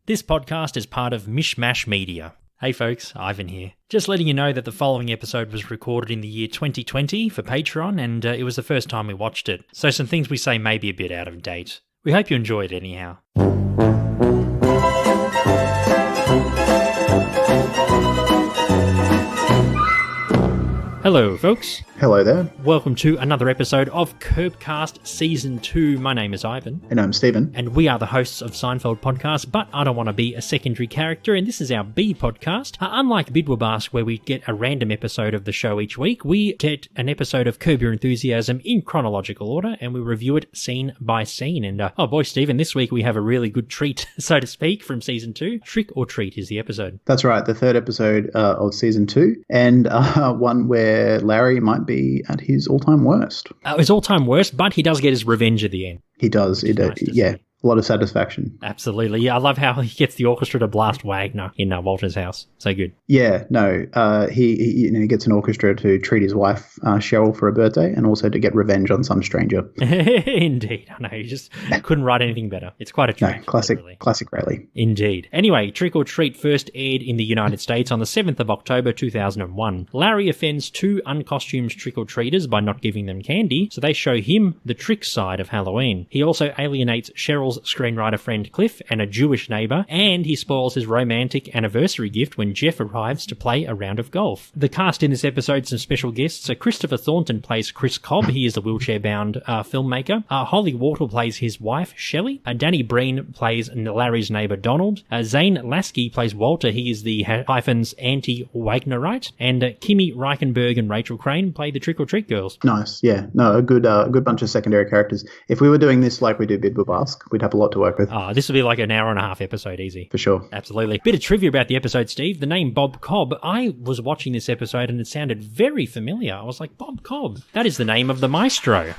This podcast is part of Mishmash Media. Hey folks, Ivan here. Just letting you know that the following episode was recorded in the year 2020 for Patreon, and it was the first time we watched it, so some things we say may be a bit out of date. We hope you enjoy it anyhow. Hello folks. Hello there. Welcome to another episode of Curbcast Season 2. My name is Ivan. And I'm Stephen. And we are the hosts of Seinfeld Podcast, but I don't want to be a secondary character, and this is our B podcast. Unlike Bidwabask, where we get a random episode of the show each week, we get an episode of Curb Your Enthusiasm in chronological order, and we review it scene by scene. And, oh boy, Stephen, this week we have a really good treat, so to speak, from Season 2. Trick or Treat is the episode. That's right, the third episode of Season 2, and one where Larry might be at his all-time worst. His all-time worst, but he does get his revenge at the end. He does. Yeah. A lot of satisfaction. Absolutely. Yeah, I love how he gets the orchestra to blast Wagner in Walter's house. So good. Yeah, no. He gets an orchestra to treat his wife, Cheryl, for her birthday, and also to get revenge on some stranger. Indeed. I know, you just couldn't write anything better. It's quite a treat. No, classic Rayleigh. Indeed. Anyway, Trick or Treat first aired in the United States on the 7th of October 2001. Larry offends two uncostumed trick-or-treaters by not giving them candy, so they show him the trick side of Halloween. He also alienates Cheryl's screenwriter friend Cliff and a Jewish neighbour, and he spoils his romantic anniversary gift when Jeff arrives to play a round of golf. The cast in this episode, some special guests. Christopher Thornton plays Chris Cobb. He is the wheelchair-bound filmmaker. Holly Whartle plays his wife, Shelley. Danny Breen plays Larry's neighbour, Donald. Zane Lasky plays Walter. He is the hyphens anti-Wagnerite. And Kimi Reichenberg and Rachel Crane play the Trick-or-Treat girls. Nice, yeah. No, a good bunch of secondary characters. If we were doing this like we do Bidwabask, we'd have a lot to work with. This will be like an hour and a half episode easy. For sure. Absolutely. Bit of trivia about the episode, Steve. The name Bob Cobb, I was watching this episode and it sounded very familiar. I was like, Bob Cobb. That is the name of the maestro.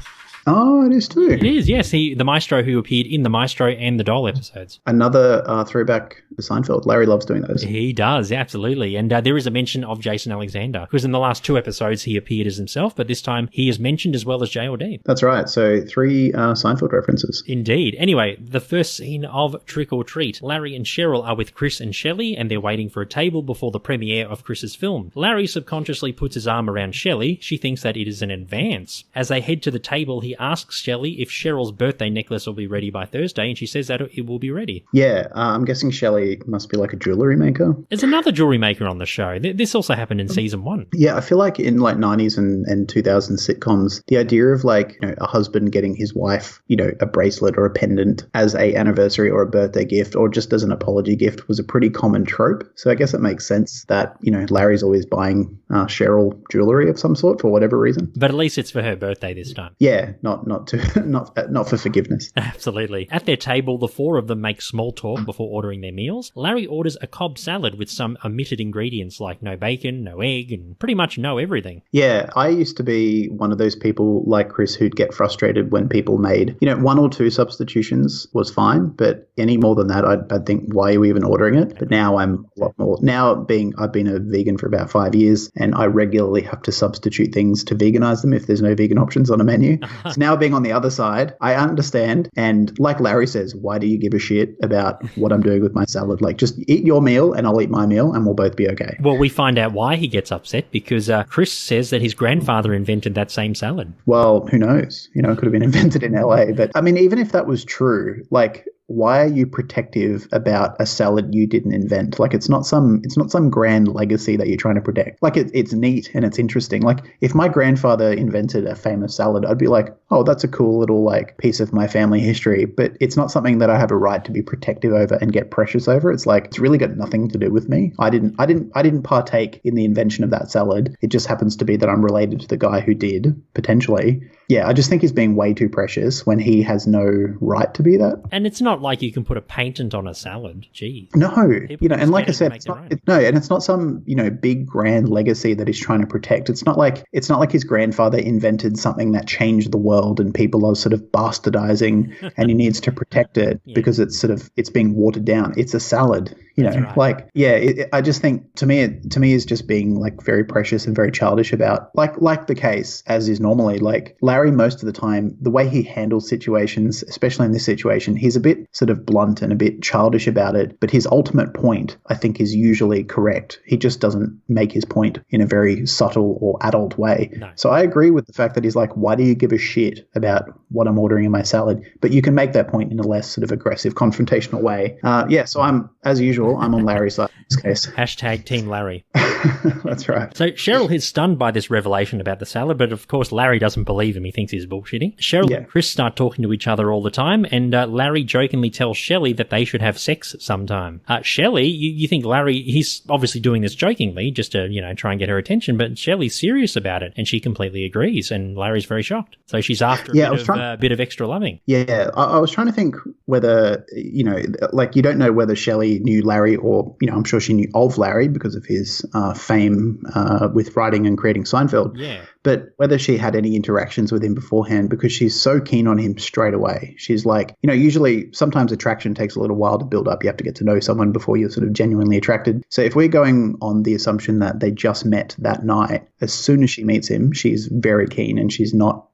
Oh, it is too. It is, yes. The maestro who appeared in the Maestro and the Doll episodes. Another throwback to Seinfeld. Larry loves doing those. He does, absolutely. And there is a mention of Jason Alexander, because in the last two episodes he appeared as himself, but this time he is mentioned as well as J.O.D. That's right. So 3 Seinfeld references. Indeed. Anyway, the first scene of Trick or Treat. Larry and Cheryl are with Chris and Shelley, and they're waiting for a table before the premiere of Chris's film. Larry subconsciously puts his arm around Shelley. She thinks that it is an advance. As they head to the table, he asks Shelley if Cheryl's birthday necklace will be ready by Thursday, and she says that it will be ready. Yeah, I'm guessing Shelley must be like a jewellery maker. There's another jewellery maker on the show. This also happened in season 1. Yeah, I feel like in like 90s and 2000s sitcoms, the idea of like, a husband getting his wife, a bracelet or a pendant as a anniversary or a birthday gift or just as an apology gift was a pretty common trope. So I guess it makes sense that, Larry's always buying Cheryl jewellery of some sort for whatever reason. But at least it's for her birthday this time. Yeah, not for forgiveness. Absolutely. At their table, the 4 of them make small talk before ordering their meals. Larry orders a Cobb salad with some omitted ingredients like no bacon, no egg, and pretty much no everything. Yeah, I used to be one of those people like Chris who'd get frustrated when people made, 1 or 2 substitutions was fine, but any more than that, I'd think, why are you even ordering it? But now I'm a lot more. I've been a vegan for about 5 years, and I regularly have to substitute things to veganize them if there's no vegan options on a menu. So now being on the other side, I understand. And like Larry says, why do you give a shit about what I'm doing with my salad? Like, just eat your meal and I'll eat my meal and we'll both be okay. Well, we find out why he gets upset because Chris says that his grandfather invented that same salad. Well, who knows? It could have been invented in LA. But I mean, even if that was true, like, why are you protective about a salad you didn't invent? Like, it's not some grand legacy that you're trying to protect. Like, it's neat and it's interesting. Like, if my grandfather invented a famous salad, I'd be like, oh, that's a cool little like piece of my family history. But it's not something that I have a right to be protective over and get precious over. It's like, it's really got nothing to do with me. I didn't partake in the invention of that salad. It just happens to be that I'm related to the guy who did, potentially. Yeah, I just think he's being way too precious when he has no right to be that. And it's not like you can put a patent on a salad. Gee. No, and like I said, it's not some, big grand legacy that he's trying to protect. It's not like his grandfather invented something that changed the world and people are sort of bastardizing and he needs to protect it because it's being watered down. It's a salad. Right. I just think to me is just being like very precious and very childish about like the case as is normally. Like Larry Larry, most of the time, the way he handles situations, especially in this situation, he's a bit sort of blunt and a bit childish about it, but his ultimate point, I think, is usually correct. He just doesn't make his point in a very subtle or adult way. No. So I agree with the fact that he's like, why do you give a shit about what I'm ordering in my salad? But you can make that point in a less sort of aggressive, confrontational way. So I'm, as usual, I'm on Larry's side in this case. Hashtag Team Larry. That's right. So Cheryl is stunned by this revelation about the salad, but of course Larry doesn't believe him. He thinks he's bullshitting. Cheryl and Chris start talking to each other all the time, and Larry jokingly tells Shelley that they should have sex sometime. Shelley, you think Larry, he's obviously doing this jokingly just to, try and get her attention, but Shelley's serious about it, and she completely agrees, and Larry's very shocked. So she's after a bit of extra loving. Yeah, I was trying to think whether, you don't know whether Shelley knew Larry or, I'm sure she knew of Larry because of his fame with writing and creating Seinfeld. Yeah. But whether she had any interactions with him beforehand, because she's so keen on him straight away. She's like, usually sometimes attraction takes a little while to build up. You have to get to know someone before you're sort of genuinely attracted. So if we're going on the assumption that they just met that night, as soon as she meets him, she's very keen, and she's not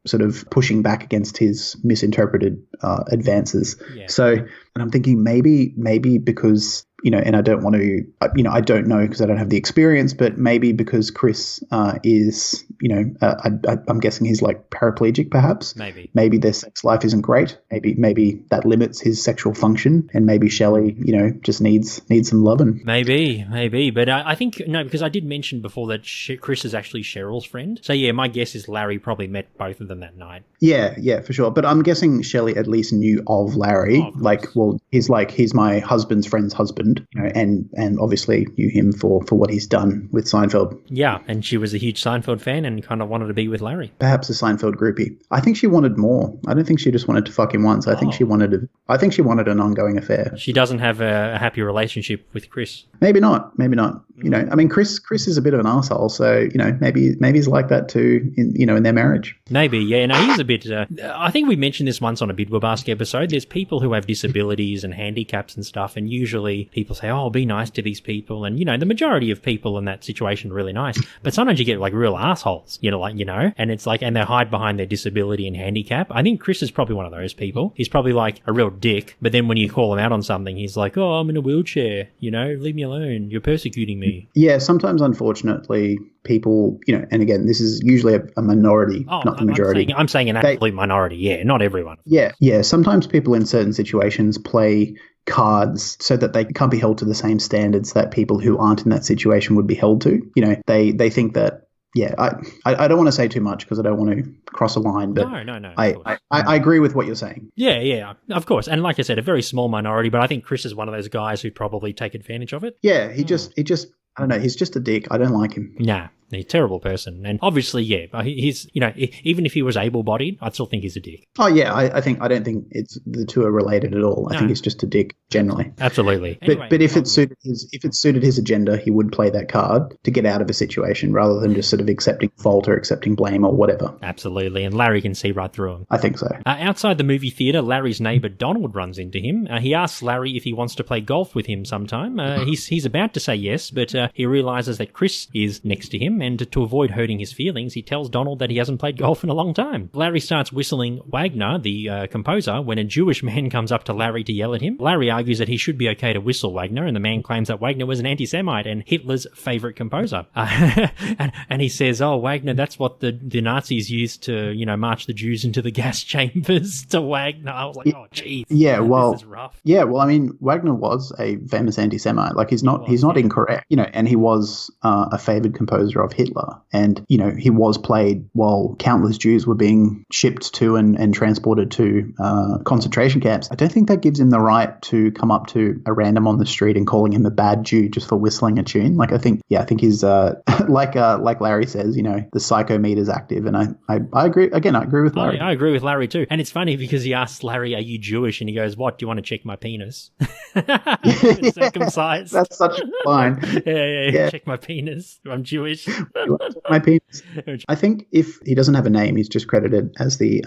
sort of pushing back against his misinterpreted advances. Yeah. So, and I'm thinking maybe because, and I don't want to, I don't know because I don't have the experience, but maybe because Chris is, I'm guessing he's like paraplegic perhaps. Maybe their sex life isn't great. Maybe that limits his sexual function, and maybe Shelley, just needs some loving. Maybe. But I think, no, because I did mention before that Chris is actually Cheryl's friend. So yeah, my guess is Larry probably met both of them that night. Yeah, for sure. But I'm guessing Shelley at least knew of Larry. He's my husband's friend's husband, and obviously knew him for what he's done with Seinfeld. Yeah, and she was a huge Seinfeld fan and kind of wanted to be with Larry. Perhaps a Seinfeld groupie. I think she wanted more. I don't think she just wanted to fuck him once. I think she wanted an ongoing affair. She doesn't have a happy relationship with Chris. Maybe not. Chris is a bit of an asshole, so maybe he's like that too in their marriage. Maybe, yeah. No, he's a bit. I think we mentioned this once on a Bidwa Basket episode. There's people who have disabilities and handicaps and stuff, and usually people say, "Oh, be nice to these people," and the majority of people in that situation are really nice. But sometimes you get like real assholes, and it's like, and they hide behind their disability and handicap. I think Chris is probably one of those people. He's probably like a real dick, but then when you call him out on something, he's like, "Oh, I'm in a wheelchair. Leave me alone. You're persecuting me." Yeah, sometimes unfortunately people, and again, this is usually a minority, not the majority. I'm saying an absolute minority, yeah, not everyone. Yeah. Sometimes people in certain situations play cards so that they can't be held to the same standards that people who aren't in that situation would be held to. They think that, yeah, I don't want to say too much because I don't want to cross a line, but no. I agree with what you're saying. Yeah, of course. And like I said, a very small minority, but I think Chris is one of those guys who'd probably take advantage of it. Yeah, he just I don't know, he's just a dick. I don't like him. Nah. He's a terrible person. And obviously, yeah, he's, even if he was able-bodied, I'd still think he's a dick. Oh, yeah, I don't think the two are related at all. I think he's just a dick generally. Absolutely. Anyway, but if it suited his agenda, he would play that card to get out of a situation rather than just sort of accepting fault or accepting blame or whatever. Absolutely. And Larry can see right through him. I think so. Outside the movie theatre, Larry's neighbour Donald runs into him. He asks Larry if he wants to play golf with him sometime. He's about to say yes, but he realises that Chris is next to him, and to avoid hurting his feelings, he tells Donald that he hasn't played golf in a long time. Larry starts whistling Wagner, the composer, when a Jewish man comes up to Larry to yell at him. Larry argues that he should be okay to whistle Wagner, and the man claims that Wagner was an anti-Semite and Hitler's favourite composer. And he says, "Oh, Wagner, that's what the Nazis used to, march the Jews into the gas chambers to Wagner." I was like, oh, jeez. Yeah, well, this is rough. Yeah, well, I mean, Wagner was a famous anti-Semite. Like, he's not incorrect, and he was a favoured composer of Hitler. And, he was played while countless Jews were being shipped to and transported to concentration camps. I don't think that gives him the right to come up to a random on the street and calling him a bad Jew just for whistling a tune. Like, I think he's, like Larry says, the psychometer's active. And I agree. Again, I agree with Larry. I agree with Larry too. And it's funny because he asks Larry, "Are you Jewish?" And he goes, "What? Do you want to check my penis?" Circumcised. That's such a line. Yeah. Check my penis. I'm Jewish. My penis. I think if he doesn't have a name, he's just credited as the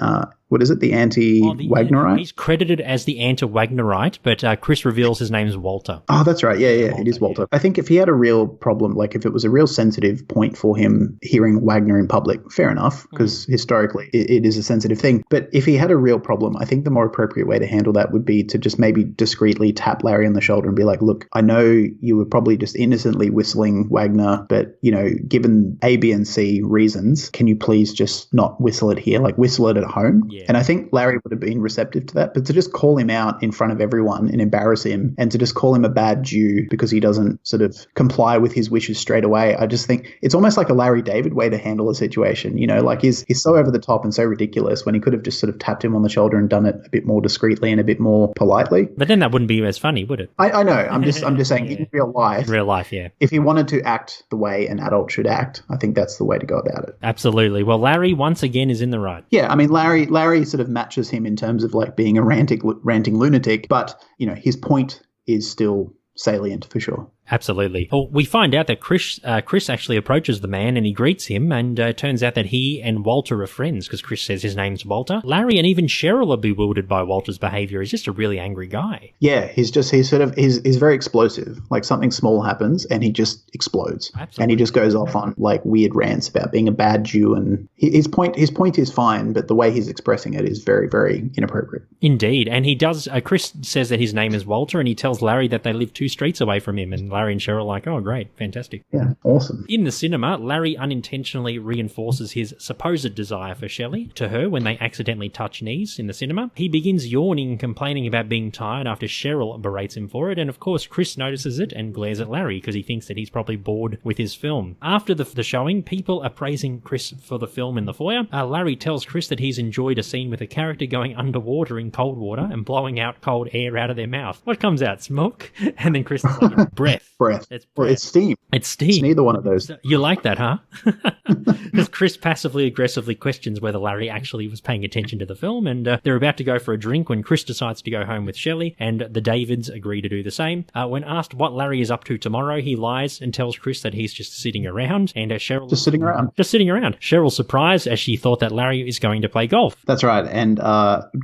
what is it? The anti-Wagnerite? He's credited as the anti-Wagnerite, but Chris reveals his name's Walter. Oh, that's right. Yeah, it is Walter. I think if he had a real problem, like if it was a real sensitive point for him hearing Wagner in public, fair enough, because historically it is a sensitive thing. But if he had a real problem, I think the more appropriate way to handle that would be to just maybe discreetly tap Larry on the shoulder and be like, look, I know you were probably just innocently whistling Wagner, but, given A, B, and C reasons, can you please just not whistle it here, like whistle it at home? Yeah. And I think Larry would have been receptive to that, but to just call him out in front of everyone and embarrass him and to just call him a bad Jew because he doesn't sort of comply with his wishes straight away, I just think it's almost like a Larry David way to handle a situation, like he's so over the top and so ridiculous when he could have just sort of tapped him on the shoulder and done it a bit more discreetly and a bit more politely. But then that wouldn't be as funny, would it? I know. I'm just saying in real life, yeah. If he wanted to act the way an adult should act, I think that's the way to go about it. Absolutely. Well, Larry once again is in the right. Yeah, I mean, Larry sort of matches him in terms of like being a ranting lunatic, but his point is still salient for sure. Absolutely. Well, we find out that Chris actually approaches the man and he greets him, and turns out that he and Walter are friends because Chris says his name's Walter. Larry and even Cheryl are bewildered by Walter's behavior. He's just a really angry guy. Yeah, he's very explosive. Like something small happens and he just explodes. Absolutely. And he just goes off on like weird rants about being a bad Jew, and his point is fine, but the way he's expressing it is very, very inappropriate. Indeed. And he does, Chris says that his name is Walter, and he tells Larry that they live 2 streets away from him, and Larry and Cheryl are like, oh, great, fantastic. Yeah, awesome. In the cinema, Larry unintentionally reinforces his supposed desire for Shelley to her when they accidentally touch knees in the cinema. He begins yawning, complaining about being tired after Cheryl berates him for it, and of course Chris notices it and glares at Larry because he thinks that he's probably bored with his film. After the showing, people are praising Chris for the film in the foyer. Larry tells Chris that he's enjoyed a scene with a character going underwater in cold water and blowing out cold air out of their mouth. What comes out? Smoke? And then Chris is like, breath. It's breath. It's steam. It's steam. It's neither one of those. You like that, huh? Because Chris passively aggressively questions whether Larry actually was paying attention to the film, and they're about to go for a drink when Chris decides to go home with Shelley, and the Davids agree to do the same. When asked what Larry is up to tomorrow, he lies and tells Chris that he's just sitting around, and Cheryl... Just sitting around. Cheryl's surprised as she thought that Larry is going to play golf. That's right, and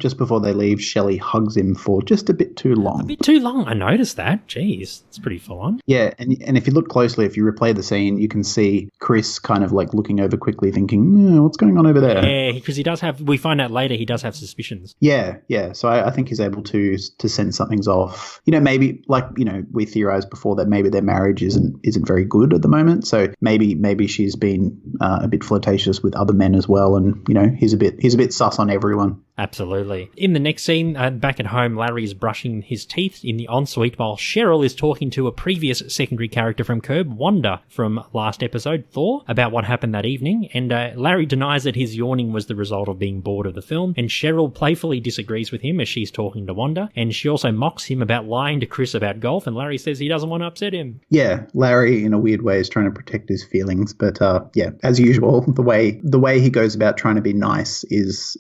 just before they leave, Shelley hugs him for just a bit too long. A bit too long, I noticed that. Jeez, it's pretty full on. Yeah, and if you look closely, if you replay the scene, you can see Chris kind of like looking over quickly thinking, what's going on over there? Yeah, because he does have, we find out later, he does have suspicions. Yeah. So I think he's able to sense something's off. Maybe like, we theorized before that maybe their marriage isn't very good at the moment. So maybe she's been a bit flirtatious with other men as well. And, he's a bit sus on everyone. Absolutely. In the next scene, back at home, Larry is brushing his teeth in the ensuite while Cheryl is talking to a previous secondary character from Curb, Wanda, from last episode, Thor, about what happened that evening. And Larry denies that his yawning was the result of being bored of the film. And Cheryl playfully disagrees with him as she's talking to Wanda. And she also mocks him about lying to Chris about golf. And Larry says he doesn't want to upset him. Yeah, Larry, in a weird way, is trying to protect his feelings. But as usual, the way he goes about trying to be nice is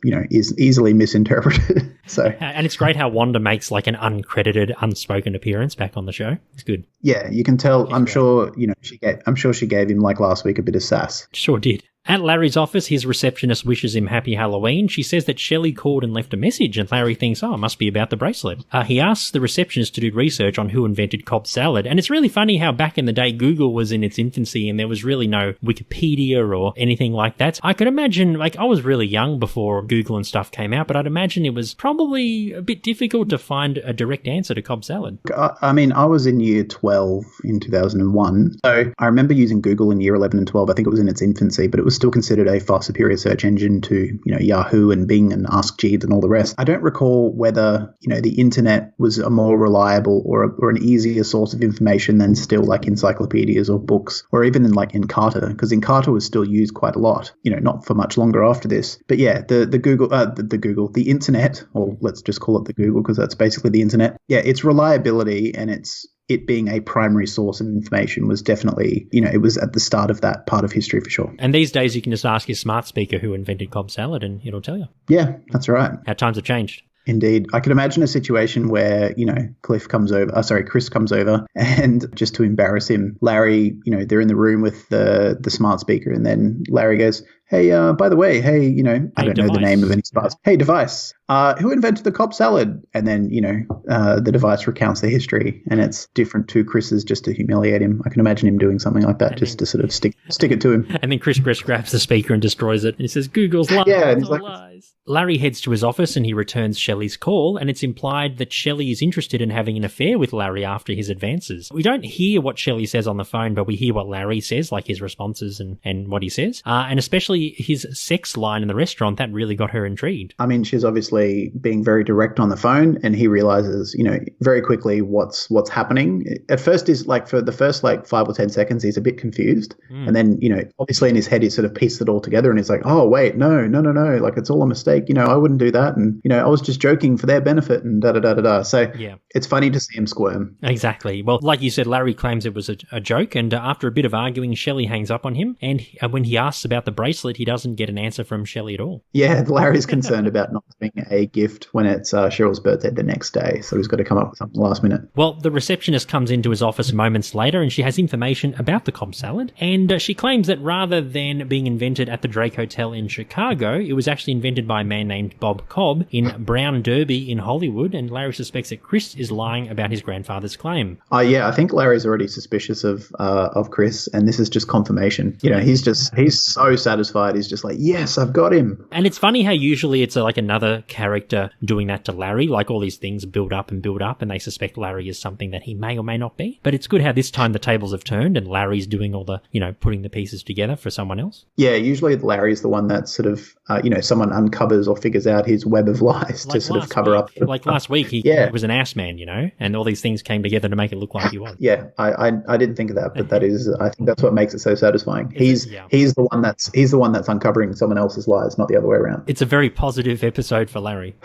easily misinterpreted. So, and it's great how Wanda makes like an uncredited, unspoken appearance back on the show. It's good. Yeah, you can tell. I'm sure she gave him, like last week, a bit of sass. Sure did. At Larry's office, his receptionist wishes him happy Halloween. She says that Shelley called and left a message, and Larry thinks, it must be about the bracelet. He asks the receptionist to do research on who invented Cobb salad, and it's really funny how back in the day Google was in its infancy and there was really no Wikipedia or anything like that. I could imagine, I was really young before Google and stuff came out, but I'd imagine it was probably a bit difficult to find a direct answer to Cobb salad. I mean, I was in year 12 in 2001, so I remember using Google in year 11 and 12. I think it was in its infancy, but it was still considered a far superior search engine to, Yahoo and Bing and Ask Jeeves and all the rest. I don't recall whether, the internet was a more reliable or an easier source of information than still like encyclopedias or books, or even in Encarta, because Encarta was still used quite a lot, not for much longer after this. But yeah, the internet, or let's just call it the Google because that's basically the internet. Yeah, its reliability and it being a primary source of information was definitely, it was at the start of that part of history for sure. And these days you can just ask your smart speaker who invented Cobb salad and it'll tell you. Yeah, that's right. How times have changed. Indeed. I could imagine a situation where, Chris comes over and just to embarrass him, Larry, they're in the room with the smart speaker and then Larry goes, hey, by the way, hey, I don't know the Device. name of any spas. Hey, Device, who invented the Cobb salad? And then, the Device recounts the history, and it's different to Chris's just to humiliate him. I can imagine him doing something like that just to sort of stick it to him. And then Chris grabs the speaker and destroys it. And he says, Google's lies. Yeah, and he's all like- lies. Larry heads to his office and he returns Shelley's call, and it's implied that Shelley is interested in having an affair with Larry after his advances. We don't hear what Shelley says on the phone, but we hear what Larry says, like his responses and what he says. And especially his sex line in the restaurant, that really got her intrigued. I mean, she's obviously being very direct on the phone, and he realizes, very quickly what's happening. At first, is like for the first 5 or 10 seconds, he's a bit confused, and then obviously in his head, he sort of pieced it all together, and he's like, oh wait, no, like it's all a mistake. I wouldn't do that, and I was just joking for their benefit, and da da da da da. So Yeah. it's funny to see him squirm. Exactly. Well, like you said, Larry claims it was a joke, and after a bit of arguing, Shelley hangs up on him, and when he asks about the bracelet, he doesn't get an answer from Shelley at all. Yeah, Larry's concerned about not having a gift when it's Cheryl's birthday the next day, so he's got to come up with something last minute. Well, the receptionist comes into his office moments later, and she has information about the Cobb salad, and she claims that rather than being invented at the Drake Hotel in Chicago, it was actually invented by a man named Bob Cobb in Brown Derby in Hollywood, and Larry suspects that Chris is lying about his grandfather's claim. Yeah, I think Larry's already suspicious of Chris, and this is just confirmation. He's so satisfied. He's just like, yes, I've got him. And it's funny how usually it's like another character doing that to Larry, like all these things build up, and they suspect Larry is something that he may or may not be. But it's good how this time the tables have turned and Larry's doing all the, putting the pieces together for someone else. Yeah, usually Larry's the one that sort of, someone uncovers or figures out his web of lies to sort of cover up. Like last week, he was an ass man, and all these things came together to make it look like he was. Yeah, I didn't think of that, but I think that's what makes it so satisfying. He's the one that's uncovering someone else's lies, not the other way around. It's a very positive episode for Larry.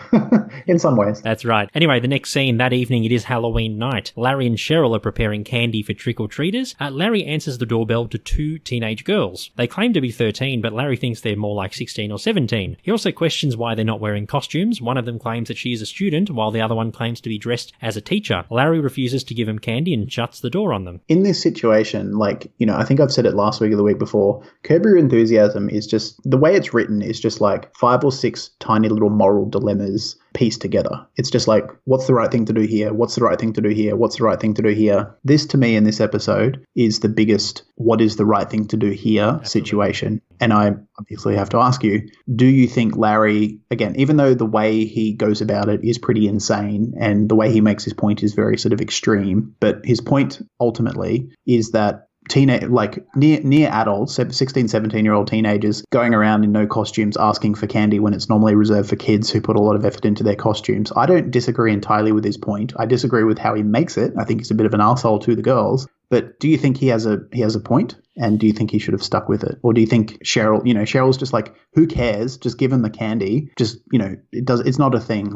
In some ways. That's right. Anyway, the next scene, that evening it is Halloween night. Larry and Cheryl are preparing candy for trick-or-treaters. Larry answers the doorbell to two teenage girls. They claim to be 13, but Larry thinks they're more like 16 or 17. He also questions why they're not wearing costumes. One of them claims that she is a student, while the other one claims to be dressed as a teacher. Larry refuses to give him candy and shuts the door on them. In this situation, I think I've said it last week or the week before, Curb Your Enthusiasm is just, the way it's written is just like 5 or 6 tiny little moral dilemmas pieced together. It's just like, what's the right thing to do here? What's the right thing to do here? What's the right thing to do here? This, to me, in this episode, is the biggest what is the right thing to do here situation. And I obviously have to ask you, do you think Larry, again, even though the way he goes about it is pretty insane and the way he makes his point is very sort of extreme, but his point ultimately is that near adults, 16, 17-year-old teenagers going around in no costumes asking for candy when it's normally reserved for kids who put a lot of effort into their costumes. I don't disagree entirely with his point. I disagree with how he makes it. I think he's a bit of an arsehole to the girls. But do you think he has a point? And do you think he should have stuck with it? Or do you think Cheryl's just like, who cares? Just give him the candy. Just, it's not a thing.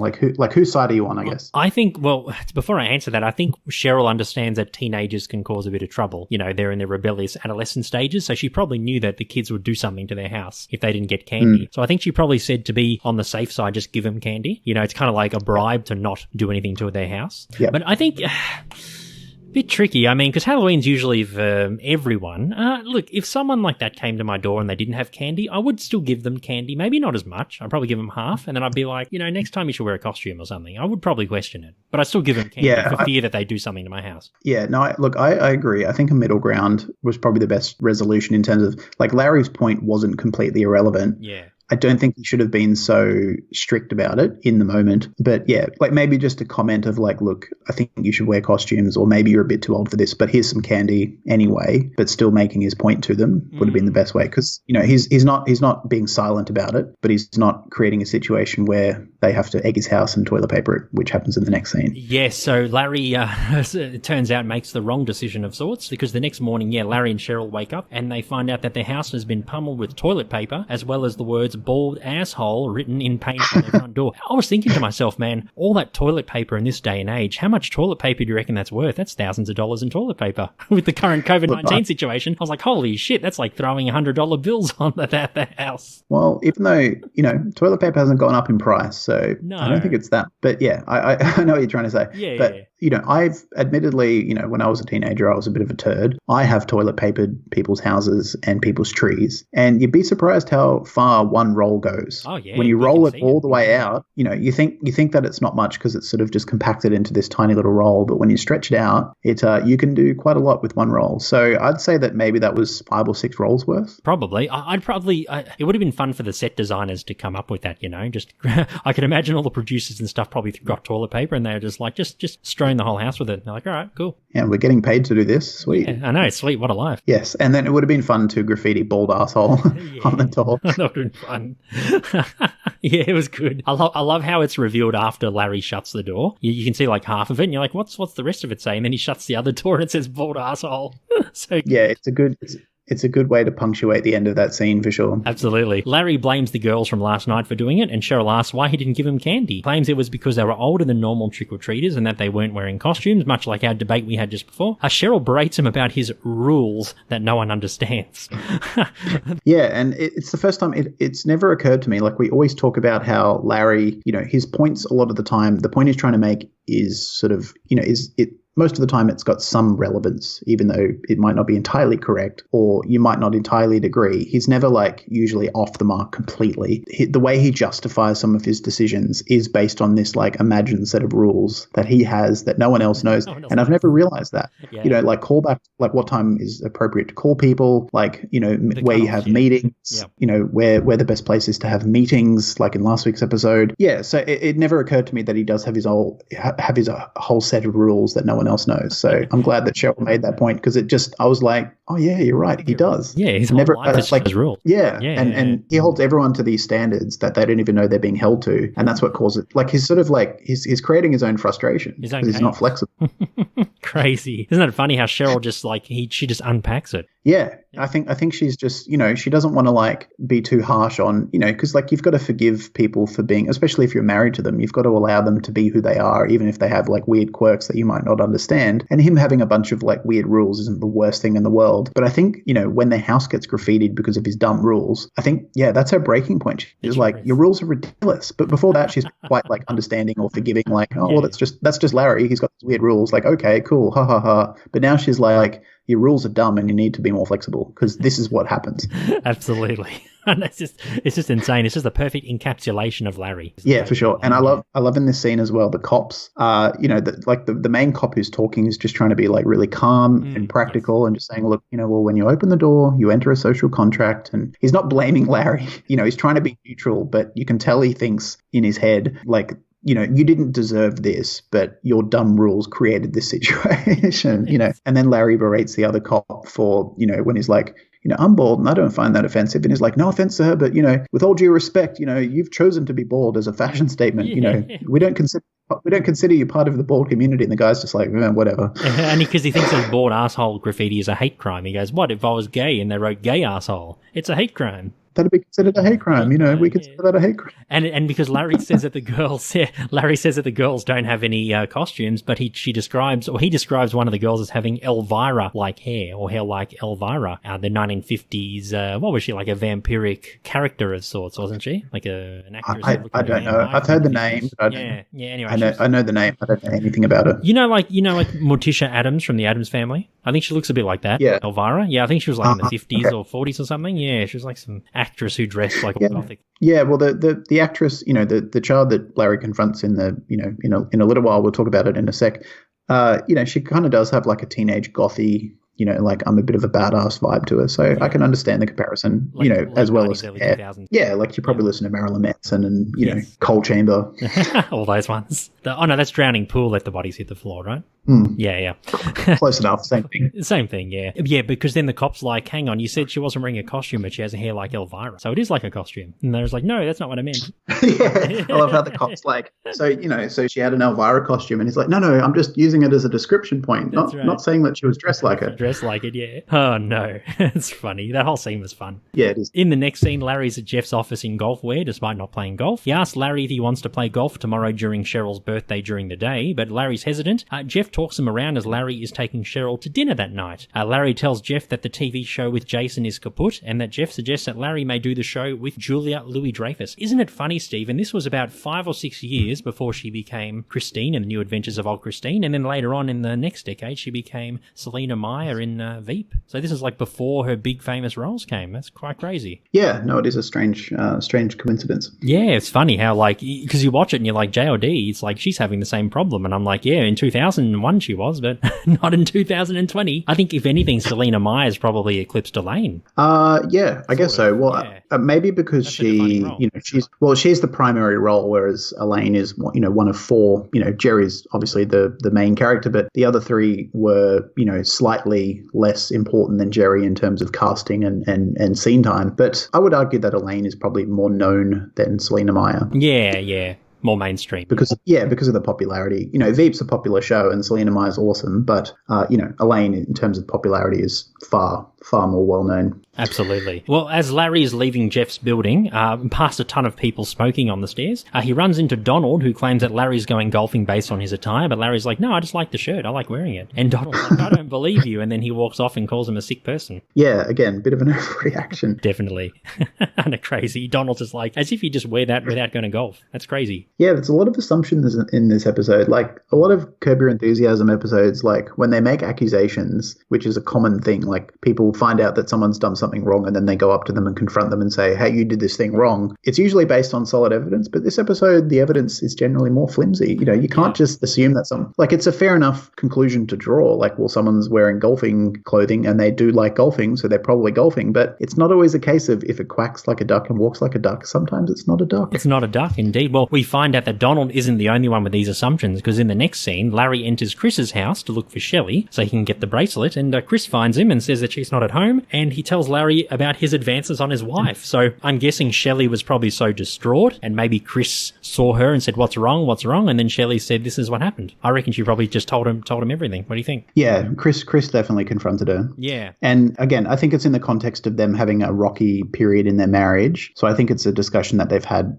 Whose side are you on, I guess? I think, before I answer that, I think Cheryl understands that teenagers can cause a bit of trouble. They're in their rebellious adolescent stages. So she probably knew that the kids would do something to their house if they didn't get candy. So I think she probably said, to be on the safe side, just give them candy. It's kind of like a bribe to not do anything to their house. Yep. But I think... bit tricky. I mean, because Halloween's usually for everyone. Look, if someone like that came to my door and they didn't have candy, I would still give them candy. Maybe not as much. I'd probably give them half, and then I'd be like, next time you should wear a costume or something. I would probably question it, but I'd still give them candy for fear that they do something to my house. Yeah, no, I agree. I think a middle ground was probably the best resolution in terms of, Larry's point wasn't completely irrelevant. Yeah. I don't think he should have been so strict about it in the moment. But yeah, maybe just a comment of look, I think you should wear costumes, or maybe you're a bit too old for this, but here's some candy anyway, but still making his point to them would have been the best way. Because, he's not being silent about it, but he's not creating a situation where they have to egg his house and toilet paper it, which happens in the next scene. Yes, so Larry, it turns out, makes the wrong decision of sorts, because the next morning, Larry and Cheryl wake up and they find out that their house has been pummeled with toilet paper, as well as the words bald asshole written in paint on their front door. I was thinking to myself, man, all that toilet paper in this day and age, how much toilet paper do you reckon that's worth? That's thousands of dollars in toilet paper. With the current COVID-19 situation, I was like, holy shit, that's like throwing $100 bills on the house. Well, even though, toilet paper hasn't gone up in price, so no. I don't think it's that. But yeah, I know what you're trying to say. Yeah, but, yeah. I've admittedly, when I was a teenager, I was a bit of a turd. I have toilet papered people's houses and people's trees, and you'd be surprised how far one roll goes. Oh yeah. When you roll it all the way out, you think that it's not much because it's sort of just compacted into this tiny little roll, but when you stretch it out, you can do quite a lot with one roll. So I'd say that maybe that was 5 or 6 rolls worth. Probably. It would have been fun for the set designers to come up with that, just, I can imagine all the producers and stuff probably got toilet paper and they were just like, just strewing the whole house with it. And they're like, all right, cool. Yeah, we're getting paid to do this. Sweet. Yeah, I know, sweet, what a life. Yes, and then it would have been fun to graffiti bald asshole on the door. That would have been fun. Yeah, it was good. I love how it's revealed after Larry shuts the door. You can see like half of it and you're like, what's the rest of it say? And then he shuts the other door and it says bald asshole. So yeah, it's a good way to punctuate the end of that scene for sure. Absolutely. Larry blames the girls from last night for doing it, and Cheryl asks why he didn't give them candy. He claims it was because they were older than normal trick-or-treaters and that they weren't wearing costumes, much like our debate we had just before. Cheryl berates him about his rules that no one understands. Yeah, and it's the first time it's never occurred to me. Like, we always talk about how Larry, his points a lot of the time, the point he's trying to make is sort of, most of the time it's got some relevance, even though it might not be entirely correct or you might not entirely agree. He's never usually off the mark completely. The way he justifies some of his decisions is based on this imagined set of rules that he has that no one else knows. And I've never realized that. Yeah. Call back, what time is appropriate to call people, where you have meetings, where the best place is to have meetings, like in last week's episode. Yeah, so it never occurred to me that he does have his whole set of rules that no one else knows. So I'm glad that Cheryl made that point because I was like, oh yeah, you're right, he does. Yeah, he's never his rules. Yeah, and he holds everyone to these standards that they don't even know they're being held to, and that's what causes it. He's sort of he's creating his own frustration because he's not flexible. Crazy. Isn't it funny how Cheryl just she just unpacks it? Yeah, I think she's just, she doesn't want to be too harsh on, because you've got to forgive people for being, especially if you're married to them, you've got to allow them to be who they are, even if they have weird quirks that you might not understand. And him having a bunch of weird rules isn't the worst thing in the world. But I think, when their house gets graffitied because of his dumb rules, I think, that's her breaking point. She's your rules are ridiculous. But before that, she's quite understanding or forgiving, well, that's just Larry. He's got these weird rules. Okay, cool, ha ha ha. But now she's your rules are dumb and you need to be more flexible because this is what happens. Absolutely. And it's just insane. It's just the perfect encapsulation of Larry. Yeah, for sure. And I love in this scene as well, the cops, the main cop who's talking is just trying to be really calm and practical and just saying, look, well, when you open the door, you enter a social contract, and he's not blaming Larry. He's trying to be neutral, but you can tell he thinks in his head, you didn't deserve this, but your dumb rules created this situation, And then Larry berates the other cop for, when he's like, I'm bald and I don't find that offensive. And he's like, no offense, sir, but, with all due respect, you've chosen to be bald as a fashion statement. We don't consider you part of the bald community. And the guy's just whatever. And because he thinks that bald asshole graffiti is a hate crime. He goes, what if I was gay and they wrote gay asshole? It's a hate crime. That'd be considered a hate crime. We consider that a hate crime. And because Larry says that the girls don't have any costumes, but he describes one of the girls as having Elvira-like hair or hair like Elvira. The 1950s, what was she, a vampiric character of sorts, wasn't she? An actress. I don't know. I've heard the name. But Anyway, I know the name. I don't know anything about it. Morticia Addams from the Addams Family. I think she looks a bit like that. Yeah. Elvira. Yeah, I think she was in the 50s or 40s or something. Yeah, she was some actress who dressed like a gothic. Yeah, well, the actress, the child that Larry confronts in in a little while, we'll talk about it in a sec. She kind of does have a teenage gothy, I'm a bit of a badass vibe to her. So I can understand the comparison, as well as hair. Yeah, you probably listen to Marilyn Manson and, Coal Chamber. All those ones. That's Drowning Pool, let the bodies hit the floor, right? Yeah. Close enough, same thing. Same thing, yeah. Yeah, because then the cop's hang on, you said she wasn't wearing a costume, but she has a hair like Elvira. So it is like a costume. And they was no, that's not what I meant. Yeah, I love how the cop's so she had an Elvira costume, and he's no, I'm just using it as a description point, not saying that she was dressed like her. almost like it, yeah. Oh, no. It's funny. That whole scene was fun. Yeah, it is. In the next scene, Larry's at Jeff's office in golf wear, despite not playing golf. He asks Larry if he wants to play golf tomorrow during Cheryl's birthday during the day, but Larry's hesitant. Jeff talks him around as Larry is taking Cheryl to dinner that night. Larry tells Jeff that the TV show with Jason is kaput, and that Jeff suggests that Larry may do the show with Julia Louis-Dreyfus. Isn't it funny, Stephen? This was about 5 or 6 years before she became Christine in The New Adventures of Old Christine, and then later on in the next decade, she became Selena Meyer in Veep. So this is like before her big famous roles came. That's quite crazy. Yeah, no, it is a strange coincidence. Yeah, it's funny how, like, because you watch it and you're like, JOD, it's like she's having the same problem. And I'm like, yeah, in 2001 she was, but not in 2020. I think, if anything, Selena Meyer's probably eclipsed Elaine. Yeah, I guess so. Well, yeah. Maybe because she's the primary role, whereas Elaine is, one of 4. Jerry's obviously the main character, but the other 3 were, slightly less important than Jerry in terms of casting and scene time. But I would argue that Elaine is probably more known than Selena Meyer. Yeah. More mainstream. Because of the popularity. Veep's a popular show and Selena Meyer's awesome, but, Elaine, in terms of popularity, is far more well-known. Absolutely. Well, as Larry is leaving Jeff's building, past a ton of people smoking on the stairs, he runs into Donald, who claims that Larry's going golfing based on his attire, but Larry's like, no, I just like the shirt. I like wearing it. And Donald's like, I don't believe you. And then he walks off and calls him a sick person. Yeah, again, bit of an overreaction. Definitely. Kind of crazy. Donald's just like, as if you just wear that without going to golf. That's crazy. Yeah, there's a lot of assumptions in this episode. Like, a lot of Curb Your Enthusiasm episodes, like, when they make accusations, which is a common thing, like, people find out that someone's done something wrong and then they go up to them and confront them and say, hey, you did this thing wrong. It's usually based on solid evidence, but this episode, the evidence is generally more flimsy. You can't just assume that it's a fair enough conclusion to draw. Like, well, someone's wearing golfing clothing and they do like golfing, so they're probably golfing. But it's not always a case of if it quacks like a duck and walks like a duck. Sometimes it's not a duck. It's not a duck, indeed. Well, we find out that Donald isn't the only one with these assumptions, because in the next scene, Larry enters Chris's house to look for Shelley so he can get the bracelet, and Chris finds him and says that she's not at home, and he tells Larry about his advances on his wife. So I'm guessing Shelley was probably so distraught, and maybe Chris saw her and said, what's wrong? And then Shelley said, this is what happened. I reckon she probably just told him everything. What do you think? Yeah, Chris definitely confronted her. Yeah. And again, I think it's in the context of them having a rocky period in their marriage. So I think it's a discussion that they've had,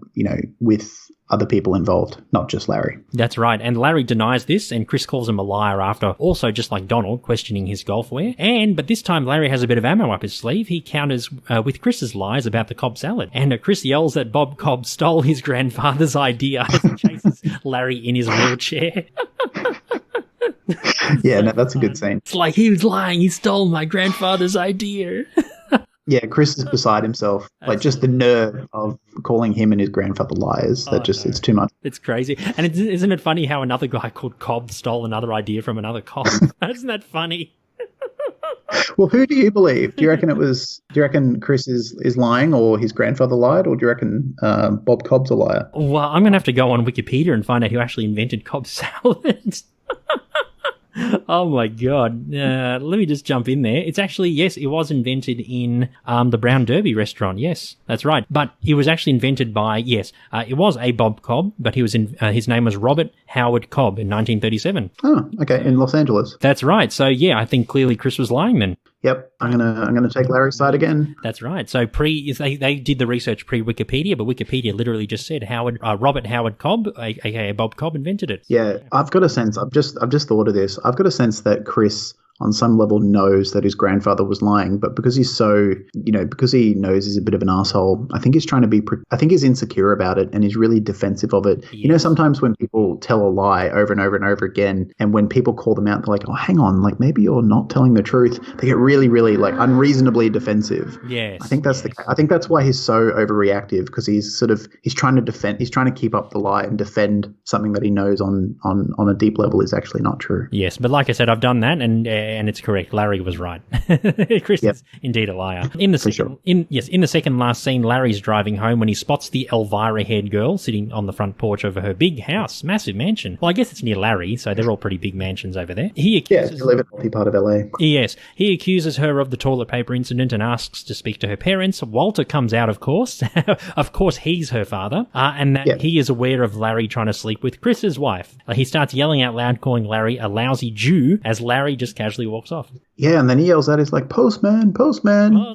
with other people involved, not just Larry. That's right. And Larry denies this, and Chris calls him a liar after, also just like Donald, questioning his golf wear. But this time Larry has a bit of ammo up his sleeve. He counters with Chris's lies about the Cobb salad. And Chris yells that Bob Cobb stole his grandfather's idea as he chases Larry in his wheelchair. Yeah, no, that's a good scene. It's like, he was lying. He stole my grandfather's idea. Yeah, Chris is beside himself. Like, just the nerve of calling him and his grandfather liars. It's too much. It's crazy. And isn't it funny how another guy called Cobb stole another idea from another Cobb? Isn't that funny? Well, who do you believe? Do you reckon Chris is lying, or his grandfather lied, or do you reckon Bob Cobb's a liar? Well, I'm going to have to go on Wikipedia and find out who actually invented Cobb salad. Oh my God. Let me just jump in there. It's actually, yes, it was invented in the Brown Derby restaurant. Yes, that's right. But it was actually invented by, it was a Bob Cobb, but his name was Robert Howard Cobb in 1937. Oh, okay, in Los Angeles. That's right. So yeah, I think clearly Chris was lying then. Yep, I'm gonna take Larry's side again. That's right. So they did the research pre-Wikipedia, but Wikipedia literally just said Robert Howard Cobb, aka Bob Cobb, invented it. Yeah, I've got a sense. I've just thought of this. I've got a sense that Chris, on some level, knows that his grandfather was lying, but because he's so, because he knows he's a bit of an asshole, I think he's trying to be, I think he's insecure about it and he's really defensive of it. Yes. Sometimes when people tell a lie over and over and over again, and when people call them out, they're like, oh, hang on, like maybe you're not telling the truth. They get really, really like unreasonably defensive. Yes. I think that's why he's so overreactive, because he's trying to keep up the lie and defend something that he knows on a deep level is actually not true. Yes, but like I said, I've done that, and it's correct. Larry was right. Chris is indeed a liar. In the second last scene, Larry's driving home when he spots the Elvira-haired girl sitting on the front porch over her big house, massive mansion. Well, I guess it's near Larry, so they're all pretty big mansions over there. They live in a healthy part of LA. Yes, he accuses her of the toilet paper incident and asks to speak to her parents. Walter comes out, of course. Of course, he's her father, and that he is aware of Larry trying to sleep with Chris's wife. He starts yelling out loud, calling Larry a lousy Jew, as Larry just casually casually walks off. Yeah, and then he yells out, he's like, Postman,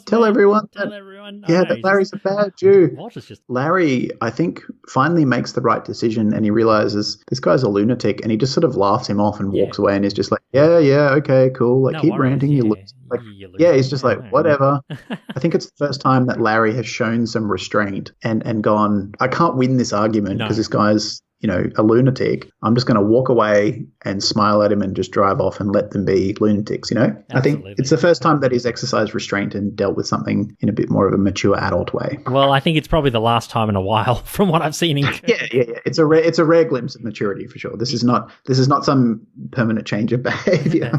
tell everyone. That Larry's a bad Jew. Walter's just... Larry, I think, finally makes the right decision, and he realizes this guy's a lunatic, and he just sort of laughs him off and walks away, and he's just like, yeah, okay, cool. Like, keep ranting, you lose. Like, he's just like, whatever. I think it's the first time that Larry has shown some restraint and gone, I can't win this argument because this guy's, a lunatic. I'm just going to walk away and smile at him and just drive off and let them be lunatics, Absolutely. I think it's the first time that he's exercised restraint and dealt with something in a bit more of a mature adult way. Well, I think it's probably the last time in a while from what I've seen in Yeah. It's a rare glimpse of maturity for sure. This is not some permanent change of behavior.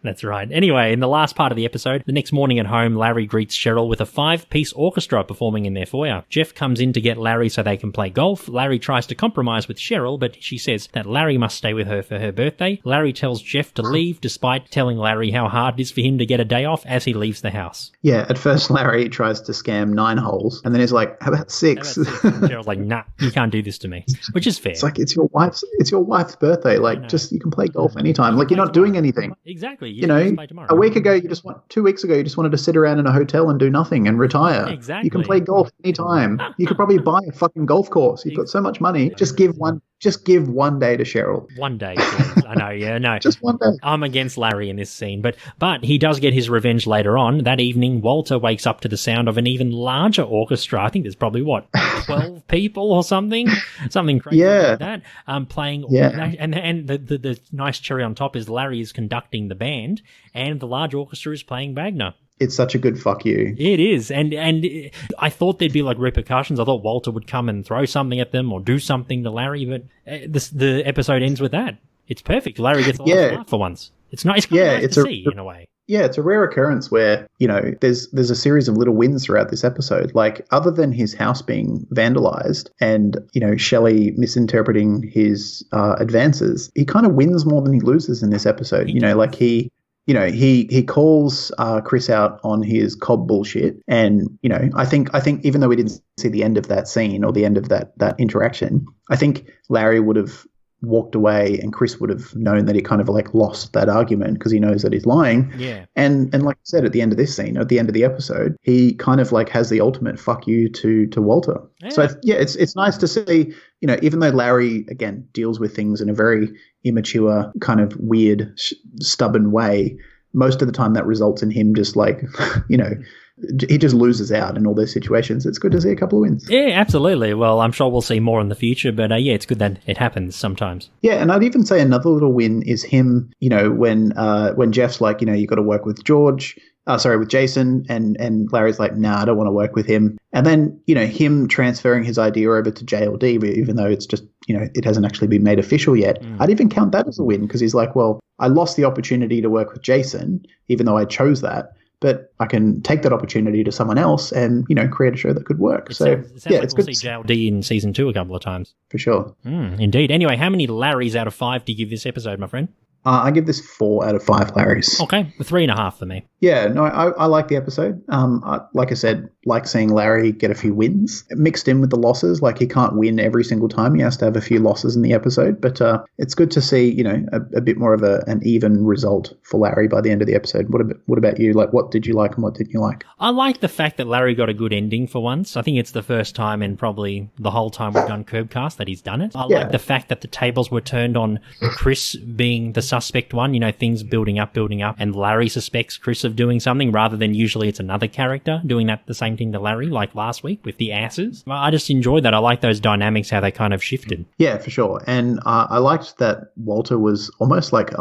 That's right. Anyway, in the last part of the episode, the next morning at home, Larry greets Cheryl with a 5-piece orchestra performing in their foyer. Jeff comes in to get Larry so they can play golf. Larry tries to compromise with Cheryl, but she says that Larry must stay with her for her birthday. Larry tells Jeff to leave, despite telling Larry how hard it is for him to get a day off as he leaves the house. Yeah, at first Larry tries to scam 9 holes, and then he's like, how about 6? And Cheryl's like, nah, you can't do this to me, which is fair. It's like, it's your wife's birthday. Like, you can play golf anytime. Like, you're not doing anything. Exactly. You know, a week ago, 2 weeks ago, you just wanted to sit around in a hotel and do nothing and retire. Exactly. You can play golf anytime. You could probably buy a fucking golf course. You've got so much money. Just give one day to Cheryl. One day, please. I know, yeah, no. Just one day. I'm against Larry in this scene, but he does get his revenge later on. That evening, Walter wakes up to the sound of an even larger orchestra. I think there's probably, 12 people or something? Something crazy like that. Playing, and the nice cherry on top is Larry is conducting the band, and the large orchestra is playing Wagner. It's such a good fuck you. It is. And I thought there'd be like repercussions. I thought Walter would come and throw something at them or do something to Larry, but the episode ends with that. It's perfect. Larry gets a lot of laugh for once. It's nice. It's nice to see in a way. Yeah, it's a rare occurrence where, there's a series of little wins throughout this episode. Like, other than his house being vandalized and, Shelley misinterpreting his advances, he kind of wins more than he loses in this episode. He calls Chris out on his Cobb bullshit, and I think even though we didn't see the end of that scene or the end of that interaction, I think Larry would have walked away and Chris would have known that he kind of like lost that argument because he knows that he's lying. Yeah. And like I said, at the end of this scene, at the end of the episode, he kind of like has the ultimate fuck you to Walter. Yeah. So it's nice to see, even though Larry again deals with things in a very immature kind of weird stubborn way, most of the time that results in him just like, he just loses out in all those situations. It's good to see a couple of wins. Yeah, absolutely. Well, I'm sure we'll see more in the future, but it's good that it happens sometimes. Yeah, and I'd even say another little win is him, when Jeff's like, you got to work with with Jason, and Larry's like, nah, I don't want to work with him. And then, him transferring his idea over to JLD, even though it's just, it hasn't actually been made official yet. I'd even count that as a win because he's like, well, I lost the opportunity to work with Jason, even though I chose that. But I can take that opportunity to someone else and, create a show that could work. It sounds like we'll see JLD in season 2 a couple of times. For sure. Indeed. Anyway, how many Larrys out of 5 do you give this episode, my friend? I give this 4 out of 5 Larrys. Okay, 3.5 for me. Yeah, no, I like the episode. Like I said, like seeing Larry get a few wins mixed in with the losses. Like he can't win every single time; he has to have a few losses in the episode. But it's good to see, a bit more of an even result for Larry by the end of the episode. What about you? Like, what did you like and what didn't you like? I like the fact that Larry got a good ending for once. I think it's the first time in probably the whole time we've done Curbcast that he's done it. I like the fact that the tables were turned on Chris being the suspect one. Things building up, and Larry suspects Chris of doing something rather than usually it's another character doing the same thing to Larry, like last week with the asses. I just enjoyed that. I like those dynamics, how they kind of shifted. Yeah, for sure. And I liked that Walter was almost like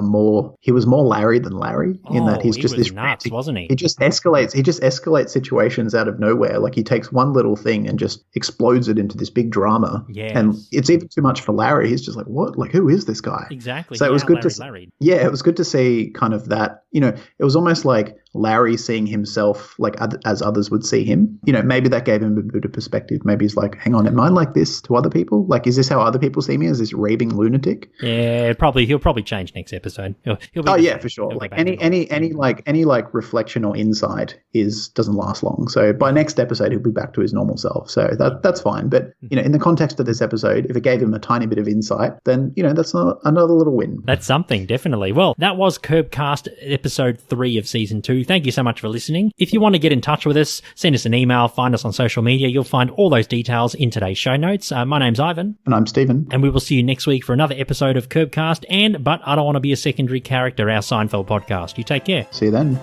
he was more Larry than Larry in that he's just this nuts, wasn't he? He just escalates situations out of nowhere. Like he takes one little thing and just explodes it into this big drama. Yeah. And it's even too much for Larry. He's just like, what? Like, who is this guy? Exactly. So it was good to see. Yeah, it was good to see kind of that, it was almost like Larry seeing himself like as others would see him. You know, maybe that gave him a bit of perspective. Maybe he's like, hang on, am I like this to other people? Like, is this how other people see me as this raving lunatic? Yeah, he'll probably change next episode. He'll be for sure. Like any reflection or insight doesn't last long. So by next episode he'll be back to his normal self. So that's fine. But you know, in the context of this episode, if it gave him a tiny bit of insight, then you know that's another little win. That's something, definitely. Well, that was Curbcast episode 3 of season 2. Thank you so much for listening. If you want to get in touch with us, send us an email, find us on social media. You'll find all those details in today's show notes. My name's Ivan. And I'm Stephen. And we will see you next week for another episode of Curbcast and But I Don't Want to Be a Secondary Character, our Seinfeld podcast. You take care. See you then.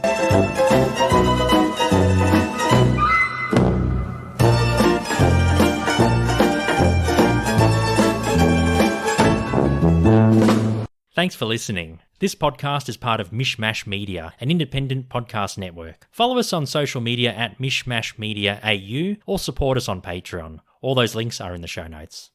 Thanks for listening. This podcast is part of Mishmash Media, an independent podcast network. Follow us on social media at Mishmash Media AU or support us on Patreon. All those links are in the show notes.